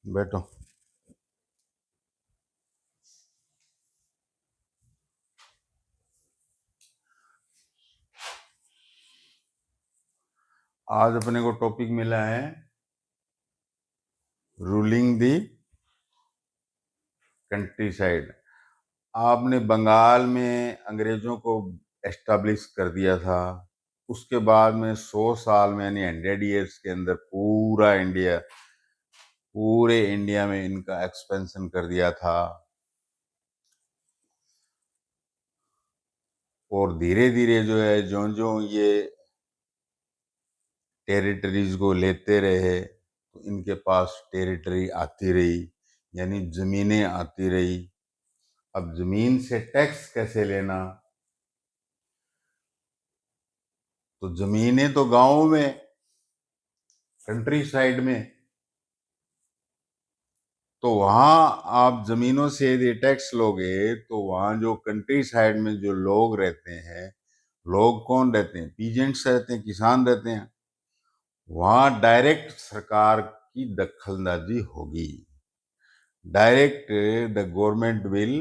बैठो। आज अपने को टॉपिक मिला है रूलिंग दी कंट्री साइड। आपने बंगाल में अंग्रेजों को एस्टेब्लिश कर दिया था। उसके बाद में 100 साल में यानी 100 ईयर्स के अंदर पूरे इंडिया में इनका एक्सपेंशन कर दिया था। और धीरे धीरे जो है जो जो ये टेरिटरीज को लेते रहे तो इनके पास टेरिटरी आती रही, यानी जमीनें आती रही। अब जमीन से टैक्स कैसे लेना? तो जमीनें तो गांवों में, कंट्री साइड में, तो वहां आप जमीनों से यदि टैक्स लोगे तो वहां जो कंट्री साइड में जो लोग रहते हैं, लोग कौन रहते हैं? पीजेंट्स रहते हैं, किसान रहते हैं। वहां डायरेक्ट सरकार की दखलंदाजी होगी। Direct the government will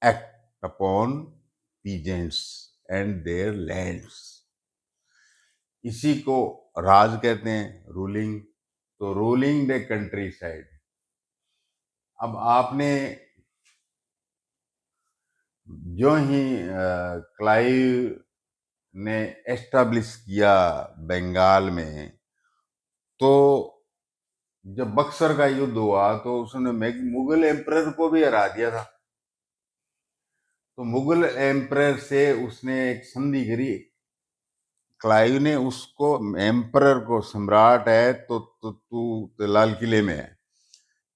act upon peasants and there lands. इसी को राज कहते हैं, रूलिंग। तो रूलिंग द कंट्री साइड। अब आपने जो ही क्लाइव ने एस्टेब्लिश किया बंगाल में, तो जब बक्सर का युद्ध हुआ तो उसने मुगल एम्परर को भी हरा दिया था। तो मुगल एम्परर से उसने एक संधि करी। क्लाइव ने उसको, एम्परर को, सम्राट है तो तू लाल किले में है,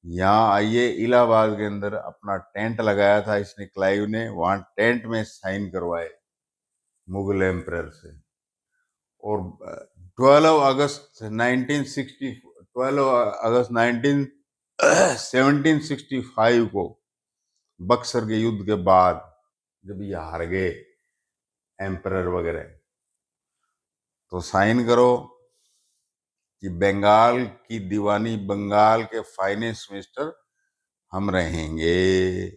यहाँ आइए। इलाहाबाद के अंदर अपना टेंट लगाया था इसने, क्लाइव ने। वहां टेंट में साइन करवाए मुगल एम्परर से। और 12 अगस्त 1960 12 अगस्त 1765 को, बक्सर के युद्ध के बाद, जब ये हार गए एम्परर वगैरह, तो साइन करो कि बंगाल की दीवानी, बंगाल के फाइनेंस मिनिस्टर हम रहेंगे।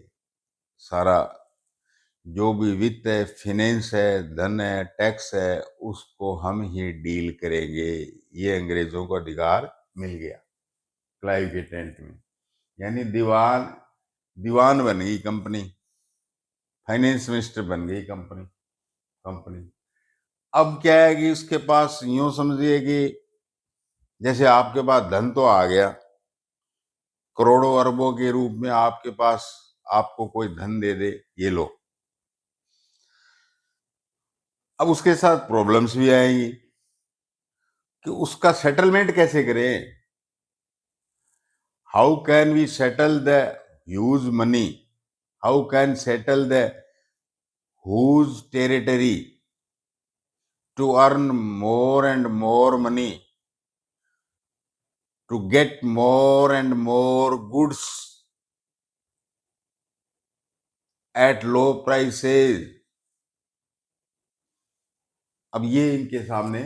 सारा जो भी वित्त है, फिनेंस है, धन है, टैक्स है, उसको हम ही डील करेंगे। ये अंग्रेजों को अधिकार मिल गया क्लाइव के टेंट में। यानी दीवान दीवान बन गई कंपनी, फाइनेंस मिनिस्टर बन गई कंपनी कंपनी। अब क्या है कि उसके पास, यूं समझिए कि जैसे आपके पास धन तो आ गया, करोड़ों अरबों के रूप में आपके पास, आपको कोई धन दे दे, ये लो। अब उसके साथ प्रॉब्लम्स भी आएंगी कि उसका सेटलमेंट कैसे करें। How can we settle the huge money? How can settle the whose territory to earn more and more money, to get more and more goods at low prices? अब ये इनके सामने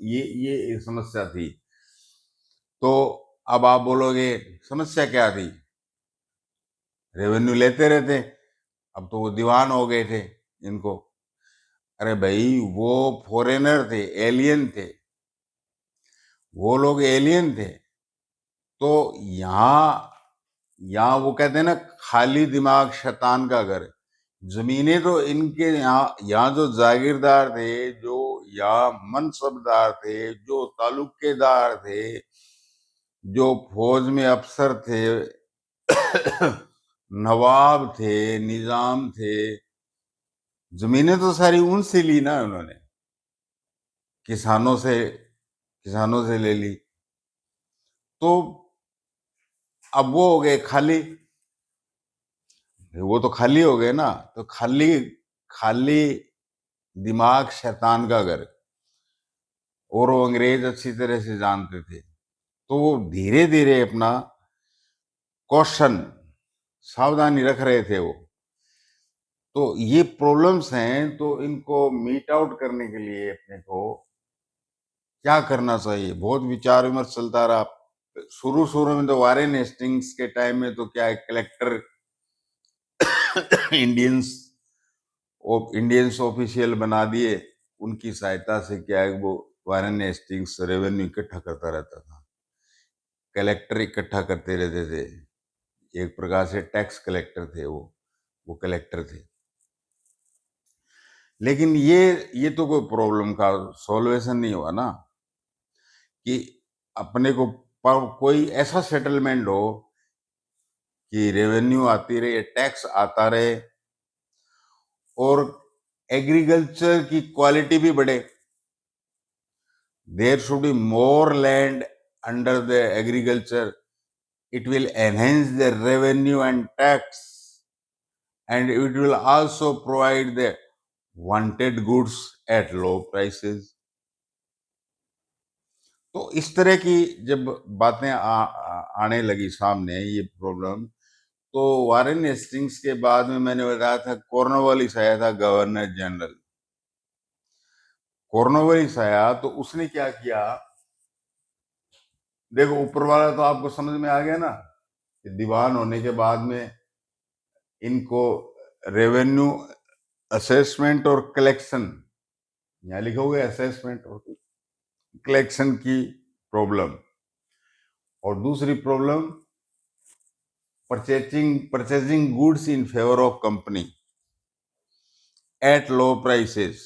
ये समस्या थी। तो अब आप बोलोगे समस्या क्या थी? रेवेन्यू लेते रहते, अब तो वो दीवान हो गए थे इनको। अरे भाई, वो फॉरेनर थे, एलियन थे, वो लोग एलियन थे। तो यहाँ वो कहते हैं ना, खाली दिमाग शैतान का घर। जमीनें तो इनके यहाँ जो जागीरदार थे, जो यहाँ मनसबदार थे, जो तालुकेदार थे, जो फौज में अफसर थे, नवाब थे, निजाम थे, जमीनें तो सारी उनसे ली ना उन्होंने, किसानों से ले ली। तो अब वो हो गए खाली, वो तो खाली हो गए ना। तो खाली खाली दिमाग शैतान का घर, और वो अंग्रेज अच्छी तरह से जानते थे। तो वो धीरे धीरे अपना कौशन, सावधानी रख रहे थे वो। तो ये प्रॉब्लम्स हैं, तो इनको मीट आउट करने के लिए अपने को क्या करना चाहिए, बहुत विचार विमर्श चलता रहा। शुरू शुरू में तो वारेन हेस्टिंग्स के टाइम में तो क्या है, कलेक्टर इंडियंस इंडियंस ऑफिशियल बना दिए। उनकी सहायता से क्या है, वो वारेन हेस्टिंग्स रेवेन्यू इकट्ठा करता रहता था, कलेक्टर इकट्ठा करते रहते थे। एक प्रकार से टैक्स कलेक्टर थे वो कलेक्टर थे। लेकिन ये तो कोई प्रॉब्लम का सॉल्वेशन नहीं हुआ ना, कि अपने को कोई ऐसा सेटलमेंट हो कि रेवेन्यू आती रहे, टैक्स आता रहे, और एग्रीकल्चर की क्वालिटी भी बढ़े। There should be more land under the agriculture, it will enhance the revenue and tax, and it will also provide the wanted goods at low prices. तो इस तरह की जब बातें आने लगी सामने, ये प्रॉब्लम, तो वारेन हेस्टिंग्स के बाद में मैंने बताया था कॉर्नवालिस आया था गवर्नर जनरल। कॉर्नवालिस आया तो उसने क्या किया, देखो ऊपर वाला तो आपको समझ में आ गया ना, कि दीवान होने के बाद में इनको रेवेन्यू असेसमेंट और कलेक्शन, यहाँ लिखा हुआ है असेसमेंट और कलेक्शन की प्रॉब्लम, और दूसरी problem purchasing goods in favour of company at low prices,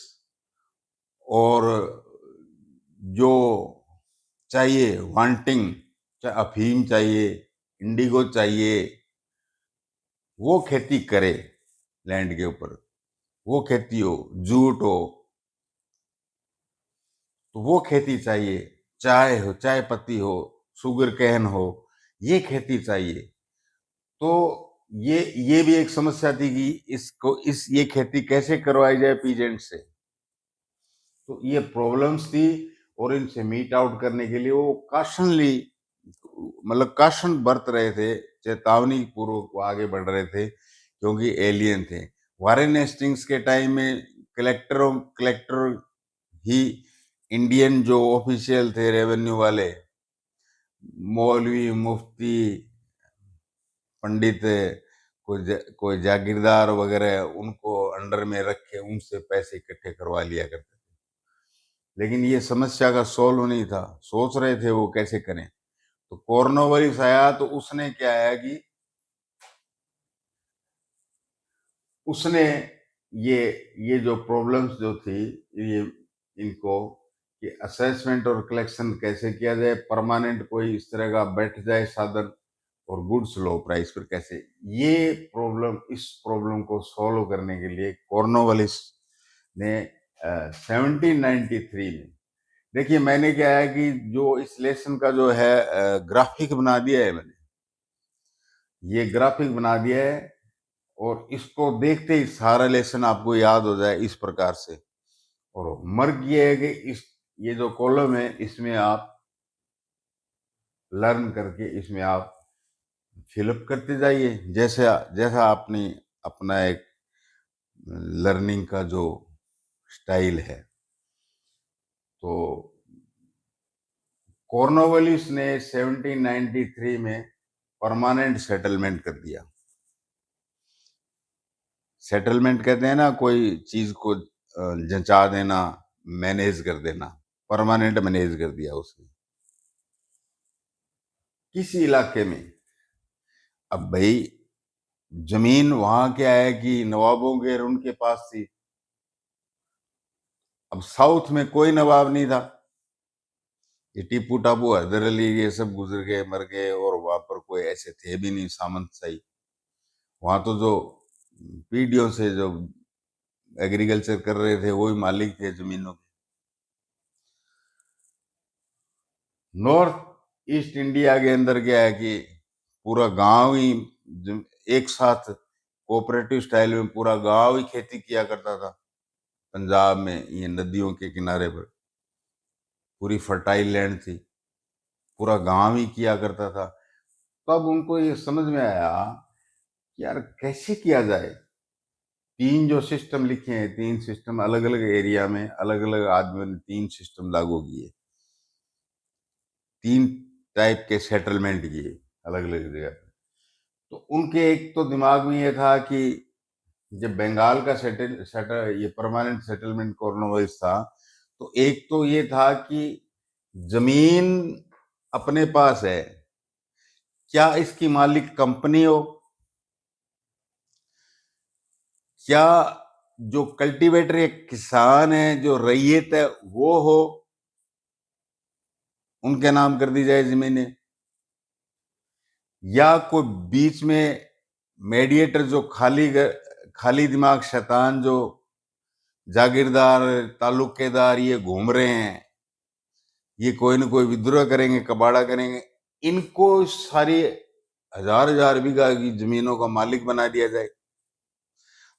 और जो चाहिए वांटिंग, चाहे अफीम चाहिए, इंडिगो चाहिए, वो खेती करे लैंड के ऊपर, वो खेती हो, जूट हो तो वो खेती चाहिए, चाय हो, चाय पत्ती हो, शुगर कैन हो, ये खेती चाहिए। तो ये भी एक समस्या थी कि ये खेती कैसे करवाई जाए पीजेंट से। तो ये प्रॉब्लम्स थी, और इनसे मीट आउट करने के लिए वो काशनली, मतलब काशन बरत रहे थे, चेतावनी पूर्वक वो आगे बढ़ रहे थे, क्योंकि एलियन थे। वारेन हेस्टिंग्स के टाइम में कलेक्टर ही इंडियन जो ऑफिशियल थे रेवेन्यू वाले, मौलवी, मुफ्ती, पंडित, कोई जागीरदार वगैरह, उनको अंडर में रख के उनसे पैसे इकट्ठे करवा लिया करते थे। लेकिन ये समस्या का सोल्व नहीं था, सोच रहे थे वो कैसे करें। तो कॉर्नवालिस आया तो उसने क्या है कि उसने ये जो प्रॉब्लम्स जो थी, ये इनको, कि असेसमेंट और कलेक्शन कैसे किया जाए, परमानेंट कोई इस तरह का बैठ जाए साधन, और गुड्स लो प्राइस पर कैसे, ये प्रॉब्लम, इस प्रॉब्लम को सॉल्व करने के लिए कॉर्नवालिस ने 1793 में, देखिए मैंने क्या है कि जो इस लेसन का जो है ग्राफिक बना दिया है मैंने, ये ग्राफिक बना दिया है, और इसको देखते ही सारा लेसन आपको याद हो जाए इस प्रकार से। और मर्ग ये है कि इस ये जो कॉलम है इसमें आप लर्न करके इसमें आप फिलअप करते जाइए, जैसे जैसा आपने अपना एक लर्निंग का जो स्टाइल है। तो कॉर्नवालिस ने 1793 में परमानेंट सेटलमेंट कर दिया। सेटलमेंट कहते हैं ना, कोई चीज को जंचा देना, मैनेज कर देना, परमानेंट मैनेज कर दिया उसने किसी इलाके में। अब भाई जमीन वहां क्या है कि नवाबों के और उनके पास थी। अब साउथ में कोई नवाब नहीं था, ये टीपू टापू, हैदर अली, ये सब गुजर गए, मर गए, और वहां पर कोई ऐसे थे भी नहीं सामंत शाही। वहां तो जो पीढ़ियों से जो एग्रीकल्चर कर रहे थे वही मालिक थे जमीनों के। नॉर्थ ईस्ट इंडिया के अंदर क्या है कि पूरा गांव ही एक साथ कोऑपरेटिव स्टाइल में पूरा गांव ही खेती किया करता था। पंजाब में ये नदियों के किनारे पर पूरी फर्टाइल लैंड थी, पूरा गांव ही किया करता था। तब उनको ये समझ में आया कि यार कैसे किया जाए। तीन जो सिस्टम लिखे हैं, तीन सिस्टम अलग अलग एरिया में अलग अलग आदमियों ने तीन सिस्टम लागू किए। 3 टाइप के सेटलमेंट किए अलग अलग जगह पे। तो उनके एक तो दिमाग में ये था कि जब बंगाल का ये परमानेंट सेटलमेंट कॉर्नवालिस था, तो एक तो ये था कि जमीन अपने पास है, क्या इसकी मालिक कंपनी हो, क्या जो कल्टीवेटर या किसान है, जो रैयत है वो हो, उनके नाम कर दी जाए जमीनें, या कोई बीच में मेडिएटर जो खाली दिमाग शैतान जो जागीरदार तालुकेदार ये घूम रहे हैं, ये कोई न कोई विद्रोह करेंगे, कबाड़ा करेंगे, इनको सारी हजार हजार बीघा की जमीनों का मालिक बना दिया जाए।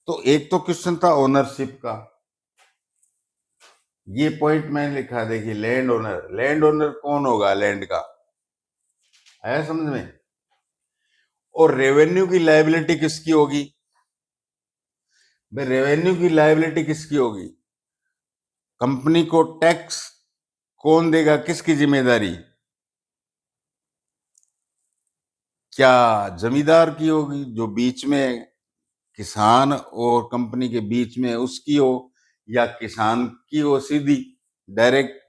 तो एक तो क्वेश्चन था ओनरशिप का, ये पॉइंट मैंने लिखा, देखिए लैंड ओनर कौन होगा लैंड का, आया समझ में। और रेवेन्यू की लायबिलिटी किसकी होगी भाई, रेवेन्यू की लायबिलिटी किसकी होगी, कंपनी को टैक्स कौन देगा, किसकी जिम्मेदारी, क्या जमींदार की होगी जो बीच में किसान और कंपनी के बीच में उसकी हो, या किसान की हो सीधी डायरेक्ट,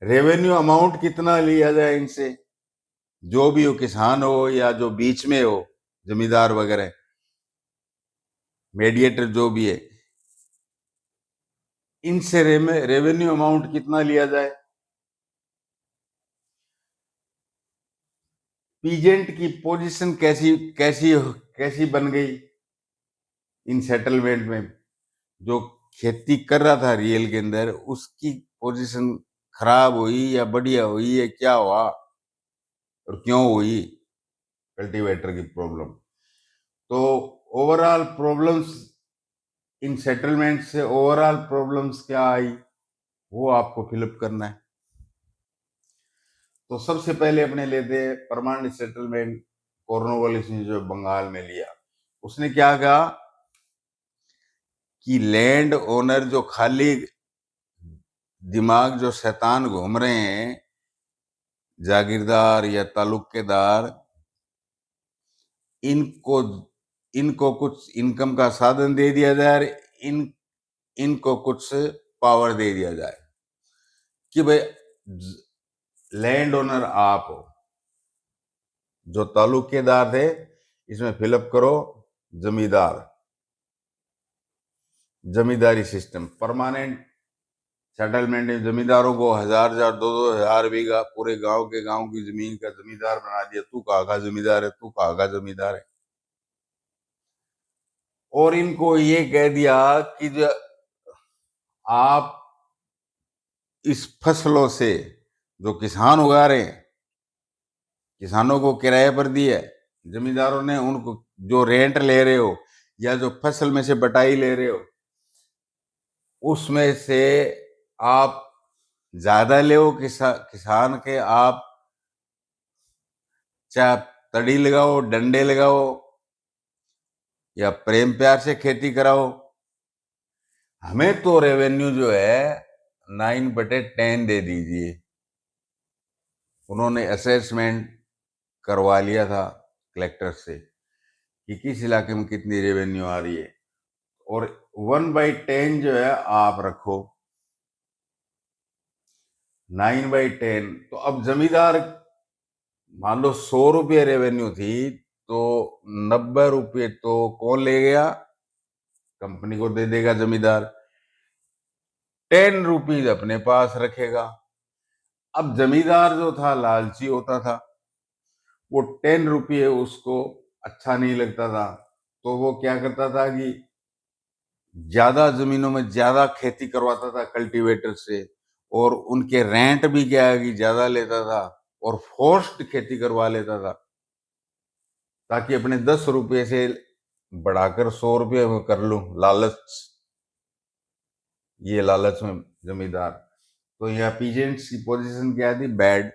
रेवेन्यू अमाउंट कितना लिया जाए इनसे, जो भी हो, किसान हो या जो बीच में हो जमींदार वगैरह, मेडिएटर जो भी है, इनसे रेवेन्यू अमाउंट कितना लिया जाए। पीजेंट की पोजीशन कैसी कैसी कैसी बन गई इन सेटलमेंट में, जो खेती कर रहा था रियल के अंदर, उसकी पोजीशन खराब हुई या बढ़िया हुई, या क्या हुआ और क्यों हुई कल्टीवेटर की प्रॉब्लम। तो ओवरऑल प्रॉब्लम्स इन सेटलमेंट से, ओवरऑल प्रॉब्लम्स क्या आई वो आपको फिलअप करना है। तो सबसे पहले अपने लेते हैं परमानेंट सेटलमेंट कॉर्नवालिस ने जो बंगाल में लिया। उसने क्या कहा कि लैंड ओनर जो खाली दिमाग जो शैतान घूम रहे हैं, जागीरदार या तालुकेदार, इनको इनको कुछ इनकम का साधन दे दिया जाए, इनको कुछ पावर दे दिया जाए कि भाई लैंड ओनर आप हो, जो तालुकेदार थे इसमें फिलअप करो जमींदार, जमींदारी सिस्टम परमानेंट सेटलमेंट में जमींदारों को हजार हजार दो दो हजार बीघा पूरे गांव के गांव की जमीन का जमींदार बना दिया, तू कहाँ का जमींदार है, तू कहाँ का जमींदार है। और इनको ये कह दिया कि जो आप इस फसलों से जो किसान उगा रहे हैं, किसानों को किराए पर दिया है जमींदारों ने, उनको जो रेंट ले रहे हो या जो फसल में से बटाई ले रहे हो, उसमें से आप ज्यादा ले हो किसान के, आप चाहे तड़ी लगाओ, डंडे लगाओ या प्रेम प्यार से खेती कराओ, हमें तो रेवेन्यू जो है 9/10 दे दीजिए। उन्होंने असेसमेंट करवा लिया था कलेक्टर से कि किस इलाके में कितनी रेवेन्यू आ रही है, और 1/10 जो है आप रखो, 9/10। तो अब जमींदार मान लो 100 रुपये रेवेन्यू थी, तो 90 रुपये तो कौन ले गया, कंपनी को दे देगा जमींदार, 10 रुपीज अपने पास रखेगा। अब जमींदार जो था लालची होता था, वो 10 रुपये उसको अच्छा नहीं लगता था, तो वो क्या करता था कि ज्यादा जमीनों में ज्यादा खेती करवाता था कल्टीवेटर से, और उनके रेंट भी क्या है कि ज्यादा लेता था, और फोर्स्ड खेती करवा लेता था, ताकि अपने 10 रुपये से बढ़ाकर 100 रुपये में कर लूं, लालच, ये लालच में जमींदार। तो यहाँ पीजेंट्स की पोजीशन क्या थी, बैड।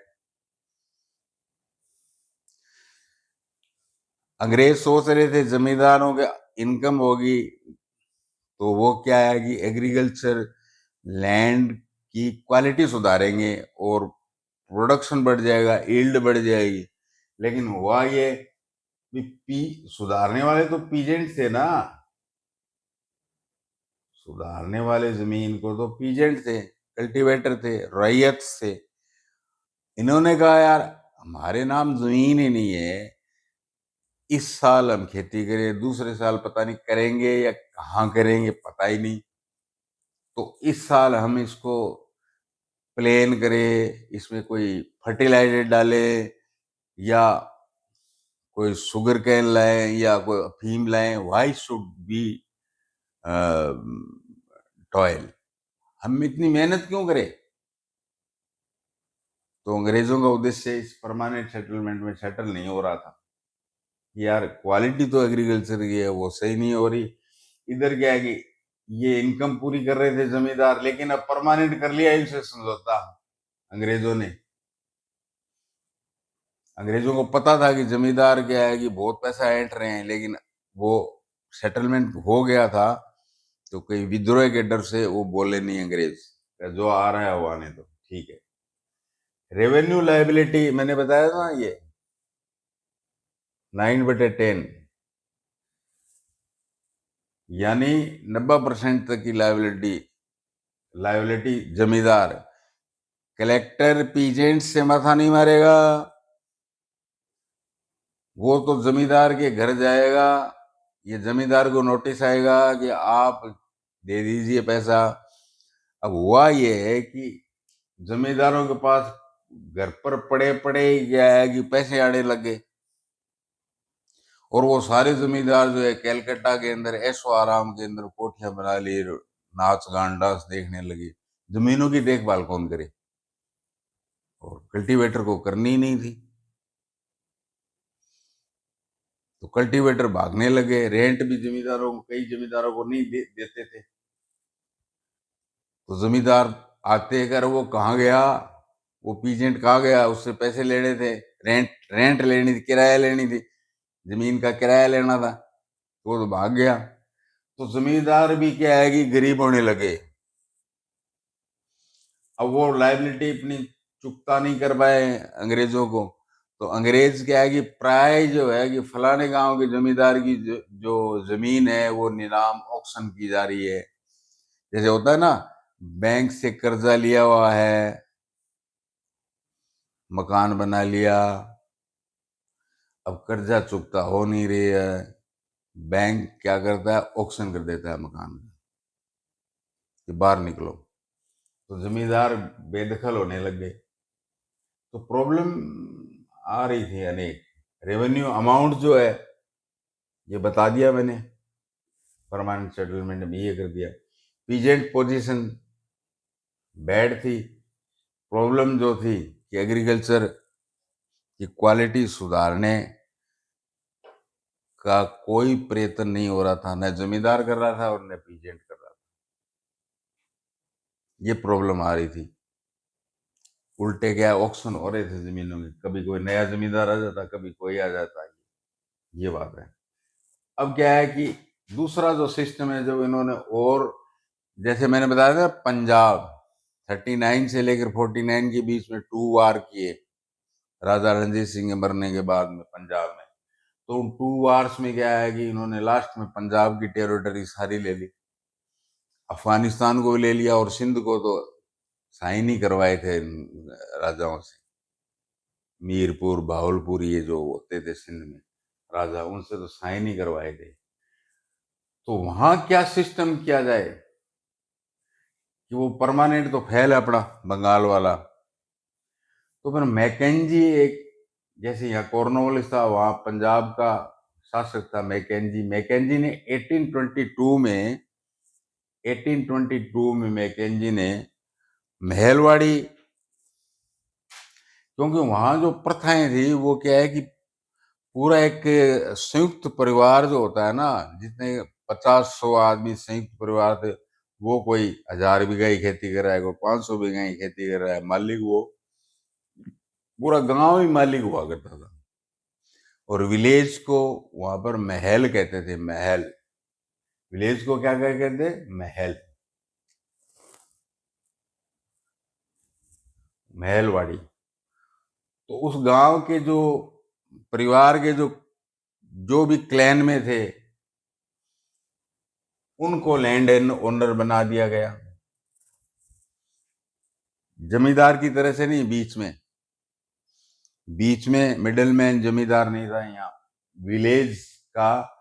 अंग्रेज सोच रहे थे जमींदारों के इनकम होगी, तो वो क्या है कि एग्रीकल्चर लैंड कि क्वालिटी सुधारेंगे और प्रोडक्शन बढ़ जाएगा, यील्ड बढ़ जाएगी। लेकिन हुआ ये पी सुधारने वाले तो पीजेंट थे ना, सुधारने वाले जमीन को तो पीजेंट थे, कल्टीवेटर थे, रैयत थे। इन्होंने कहा यार हमारे नाम जमीन ही नहीं है, इस साल हम खेती करें, दूसरे साल पता नहीं करेंगे या कहाँ करेंगे पता ही नहीं, तो इस साल हम इसको प्लेन करें, इसमें कोई फर्टिलाइजर डालें या कोई शुगर कैन लाएं या कोई अफीम लाएं, वाई शुड बी टॉयल, हम इतनी मेहनत क्यों करें। तो अंग्रेजों का उद्देश्य इस परमानेंट सेटलमेंट में सेटल नहीं हो रहा था। यार क्वालिटी तो एग्रीकल्चर की है वो सही नहीं हो रही। इधर क्या है कि ये इनकम पूरी कर रहे थे जमींदार, लेकिन अब परमानेंट कर लिया इनसे समझौता अंग्रेजों ने। अंग्रेजों को पता था कि जमींदार क्या है कि बहुत पैसा ऐंठ रहे हैं, लेकिन वो सेटलमेंट हो गया था तो कोई विद्रोह के डर से वो बोले नहीं अंग्रेज, जो आ रहा है वो आने दो, ठीक है। रेवेन्यू लायबिलिटी मैंने बताया था ये 9/10, यानी 90% तक की लायबिलिटी जमींदार। कलेक्टर पीजेंट से माथा नहीं मारेगा, वो तो जमींदार के घर जाएगा, ये जमींदार को नोटिस आएगा कि आप दे दीजिए पैसा। अब हुआ ये है कि जमींदारों के पास घर पर पड़े पड़े क्या है कि पैसे आने लगे, और वो सारे जमींदार जो है कैलकाटा के अंदर ऐशो आराम के अंदर कोठियां बना ली, नाच गान डांस देखने लगी। जमीनों की देखभाल कौन करे, और कल्टीवेटर को करनी ही नहीं थी, तो कल्टीवेटर भागने लगे। रेंट भी जमींदारों को, कई जमींदारों को नहीं देते थे, तो जमींदार आते कर वो कहाँ गया, वो पीजेंट कहाँ गया, उससे पैसे लेने थे, रेंट रेंट लेनी थी, किराया लेनी थी, जमीन का किराया लेना था, तो वो तो भाग गया। तो जमींदार भी क्या है कि गरीब होने लगे। अब वो लायबिलिटी अपनी चुकता नहीं कर पाए अंग्रेजों को, तो अंग्रेज क्या है कि प्राय जो है कि फलाने गांव के जमींदार की जो जमीन है वो नीलाम ऑक्शन की जा रही है। जैसे होता है ना, बैंक से कर्जा लिया हुआ है, मकान बना लिया, अब कर्जा चुकता हो नहीं रही है, बैंक क्या करता है, ऑक्शन कर देता है मकान का कि बाहर निकलो, तो जमींदार बेदखल होने लग गए। तो प्रॉब्लम आ रही थी अनेक। रेवेन्यू अमाउंट जो है ये बता दिया मैंने, परमानेंट सेटलमेंट में ये कर दिया। पीजेंट पोजीशन बैड थी। प्रॉब्लम जो थी कि एग्रीकल्चर की क्वालिटी सुधारने का कोई प्रयत्न नहीं हो रहा था, न जमींदार कर रहा था और न पीजेंट कर रहा था। ये प्रॉब्लम आ रही थी। उल्टे क्या ऑक्शन हो रहे थे जमीनों के, कभी कोई नया जमींदार आ जाता, कभी कोई आ जाता, ये बात है। अब क्या है कि दूसरा जो सिस्टम है, जब इन्होंने, और जैसे मैंने बताया था पंजाब 39 से लेकर 49 के बीच में 2 वार किए राजा रणजीत सिंह के मरने के बाद में पंजाब में। तो उन 2 वार्स में क्या है कि इन्होंने लास्ट में पंजाब की टेरिटरी सारी ले ली, अफगानिस्तान को भी ले लिया, और सिंध को तो साइन ही करवाए थे राजाओं से। मीरपुर भावलपुर ये जो होते थे सिंध में राजा, उनसे तो साइन ही करवाए थे। तो वहां क्या सिस्टम किया जाए कि वो परमानेंट तो फैल है अपना बंगाल वाला। तो फिर मैकेंजी एक, जैसे यहाँ कॉर्नवालिस था, वहां पंजाब का शासक था मैकेंजी। मैकेंजी ने 1822 में मैकेंजी ने महलवाड़ी, क्योंकि वहां जो प्रथाएं थी वो क्या है कि पूरा एक संयुक्त परिवार जो होता है ना, जितने 50-100 आदमी संयुक्त परिवार थे, वो कोई 1000 बीघा की खेती कर रहा है, कोई 500 बीघा की खेती कर रहा है, मालिक वो पूरा गांव ही मालिक हुआ करता था। और विलेज को वहां पर महल कहते थे, महल। विलेज को क्या कहते थे, महल। महलवाड़ी। तो उस गांव के जो परिवार के जो भी क्लैन में थे, उनको लैंड एंड ओनर बना दिया गया। जमींदार की तरह से नहीं, बीच में मिडिल मैन जमींदार नहीं था यहाँ। विलेज का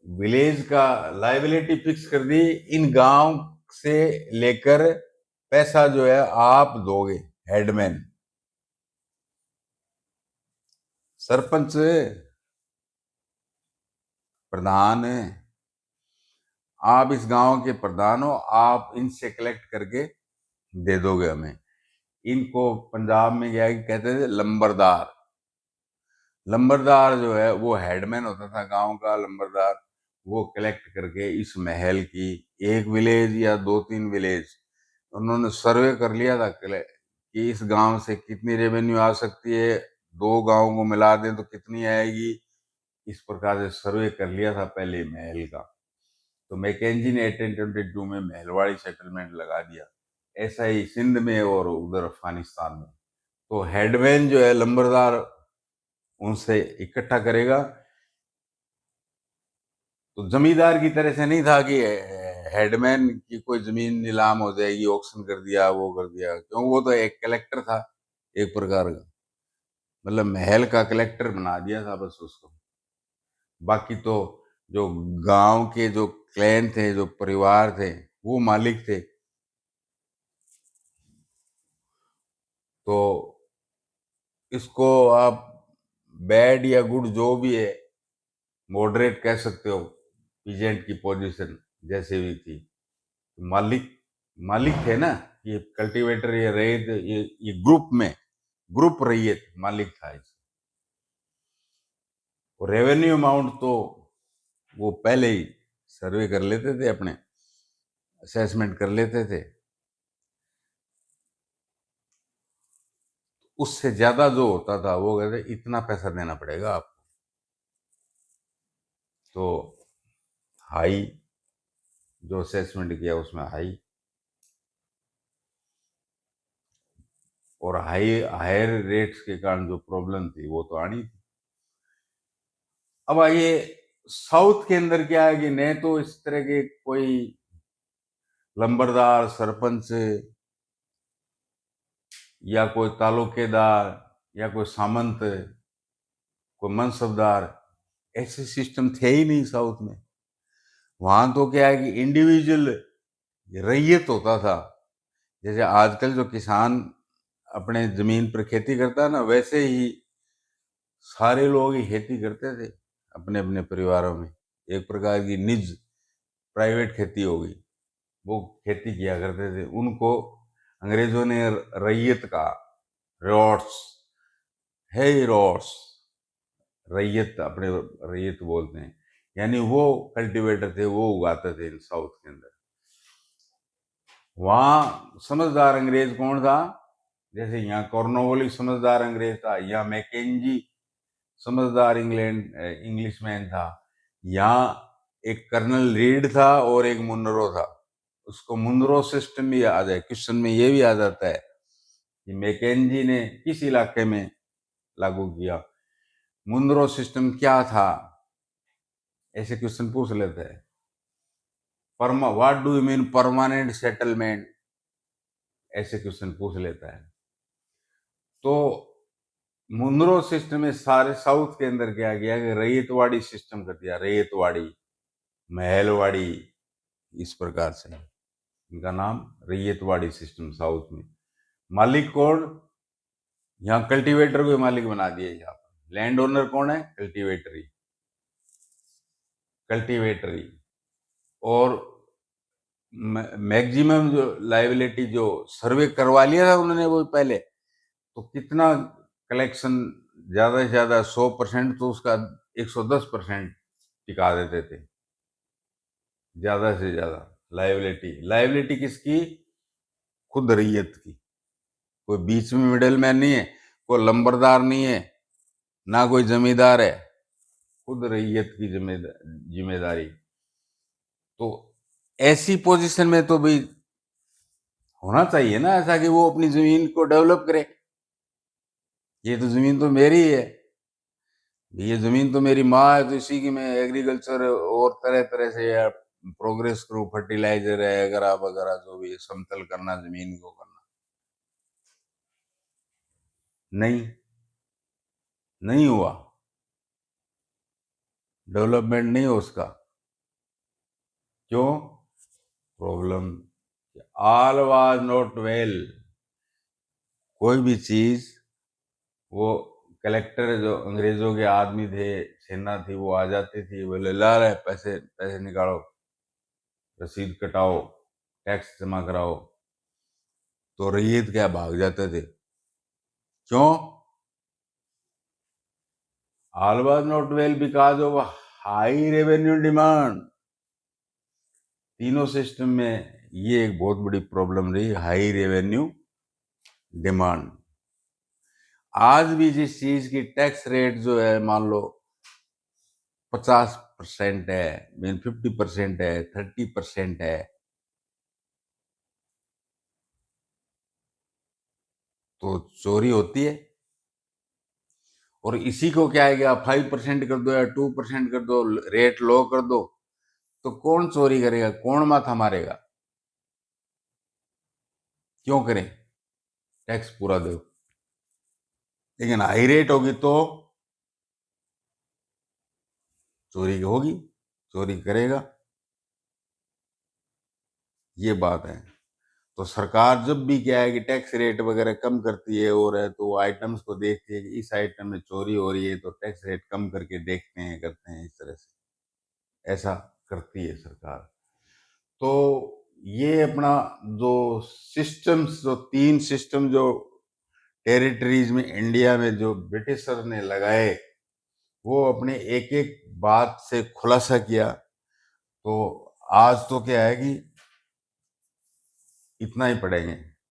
विलेज का लाइबिलिटी फिक्स कर दी, इन गांव से लेकर पैसा जो है आप दोगे। हेडमैन, सरपंच, प्रधान, आप इस गांव के प्रधान हो, आप इनसे कलेक्ट करके दे दोगे हमें। इनको पंजाब में क्या कहते थे, लंबरदार। लंबरदार जो है वो हेडमैन होता था गांव का, लंबरदार। वो कलेक्ट करके इस महल की, एक विलेज या 2-3 विलेज, उन्होंने सर्वे कर लिया था कि इस गांव से कितनी रेवेन्यू आ सकती है, 2 गांव को मिला दें तो कितनी आएगी। इस प्रकार से सर्वे कर लिया था पहले महल का। तो मैकेंजी ने 1822 में महलवाड़ी सेटलमेंट लगा दिया। ऐसा ही सिंध में और उधर अफगानिस्तान में। तो हेडमैन जो है लंबरदार, उनसे इकट्ठा करेगा। तो जमींदार की तरह से नहीं था कि हेडमैन की कोई जमीन नीलाम हो जाएगी, ऑक्शन कर दिया, वो कर दिया, क्यों, वो तो एक कलेक्टर था एक प्रकार का, मतलब महल का कलेक्टर बना दिया था बस उसको। बाकी तो जो गांव के जो क्लैन थे, जो परिवार थे, वो मालिक थे। तो इसको आप बैड या गुड जो भी है, मॉडरेट कह सकते हो, पीजेंट की पोजीशन जैसे भी थी। मालिक मालिक थे ना, ये कल्टीवेटर, ये रैयत, ये ग्रुप रैयत मालिक था इसका। और रेवेन्यू अमाउंट तो वो पहले ही सर्वे कर लेते थे, अपने असेसमेंट कर लेते थे। उससे ज्यादा जो होता था वो कहते इतना पैसा देना पड़ेगा आपको। तो हाई जो असेसमेंट किया उसमें हाई, और हायर रेट्स के कारण जो प्रॉब्लम थी वो तो आनी थी। अब आइए साउथ के अंदर क्या है कि न तो इस तरह के कोई लंबरदार, सरपंच, या कोई तालुकेदार, या कोई सामंत, कोई मनसबदार, ऐसे सिस्टम थे ही नहीं साउथ में। वहां तो क्या है कि इंडिविजुअल रैयत होता था। जैसे आजकल जो किसान अपने जमीन पर खेती करता है ना, वैसे ही सारे लोग ही खेती करते थे अपने अपने परिवारों में। एक प्रकार की निज प्राइवेट खेती हो गई, वो खेती किया करते थे। उनको अंग्रेजों ने रैयत कहा, रॉट्स है, रॉट्स रैयत, अपने रैयत बोलते हैं। यानी वो कल्टीवेटर थे, वो उगाते थे इन साउथ के अंदर। वहां समझदार अंग्रेज कौन था? जैसे यहाँ कॉर्नवालिस समझदार अंग्रेज था, यहाँ मैकेंजी समझदार इंग्लिशमैन था। यहाँ एक कर्नल रीड था और एक मुनरो था। उसको मुनरो सिस्टम भी याद है, क्वेश्चन में ये भी आ जाता है कि मैकेंजी ने किस इलाके में लागू किया, मुनरो सिस्टम क्या था, ऐसे क्वेश्चन पूछ लेते हैं। What do you mean permanent settlement, ऐसे क्वेश्चन पूछ लेता है। तो मुनरो सिस्टम में सारे साउथ के अंदर क्या किया कि रैयतवाड़ी सिस्टम कर दिया, रैयतवाड़ी, महलवाड़ी, इस प्रकार से इनका नाम रैयतवाड़ी सिस्टम साउथ में। मालिक कौन? यहाँ कल्टीवेटर को मालिक बना दिया। यहाँ पर लैंड ओनर कौन है? कल्टीवेटरी। और मैक्सिमम जो लाइबिलिटी जो सर्वे करवा लिया था उन्होंने वो पहले, तो कितना कलेक्शन, ज्यादा से ज्यादा 100%, तो उसका 110% टिका देते थे, ज्यादा से ज्यादा लाइबिलिटी किसकी? खुद रैयत की। कोई बीच में मिडिल मैन नहीं है, कोई लंबरदार नहीं है, ना कोई जमींदार है, खुद रैयत की जिम्मेदारी। तो ऐसी पोजीशन में तो भाई होना चाहिए ना ऐसा कि वो अपनी जमीन को डेवलप करे। ये तो जमीन तो मेरी है, ये जमीन तो मेरी माँ है, तो इसी की मैं एग्रीकल्चर और तरह तरह से यार प्रोग्रेस करूँ, फर्टिलाइजर है वगैरह वगैरह, जो भी समतल करना जमीन को करना। नहीं, नहीं हुआ, डेवलपमेंट नहीं हो उसका। क्यों? Problem, all was not well. कोई भी चीज, वो कलेक्टर जो अंग्रेजों के आदमी थे, सेना थी, वो आ जाती थी, बोले ला रहे पैसे, पैसे निकालो, रसीद कटाओ, टैक्स जमा कराओ, तो रैयत क्या भाग जाते थे। क्यों? All was not well because of high revenue demand. तीनों सिस्टम में ये एक बहुत बड़ी प्रॉब्लम रही, हाई रेवेन्यू डिमांड। आज भी जिस चीज की टैक्स रेट जो है, मान लो 50% है, मीन 50% है, 30% है, तो चोरी होती है। और इसी को क्या है कि आप 5% कर दो या 2% कर दो, रेट लो कर दो, तो कौन चोरी करेगा, कौन माथा मारेगा? क्यों करें? टैक्स पूरा दो। लेकिन हाई रेट होगी तो चोरी होगी, चोरी करेगा, ये बात है। तो सरकार जब भी क्या है कि टैक्स रेट वगैरह कम करती है और है, तो आइटम्स को देखती है कि इस आइटम में चोरी हो रही है, तो टैक्स रेट कम करके देखते हैं, करते हैं, इस तरह से ऐसा करती है सरकार। तो ये अपना जो सिस्टम्स, जो 3 सिस्टम जो टेरिटरीज में इंडिया में जो ब्रिटिशर ने लगाए, वो अपने एक एक बात से खुलासा किया। तो आज तो क्या है कि इतना ही पढ़ेंगे।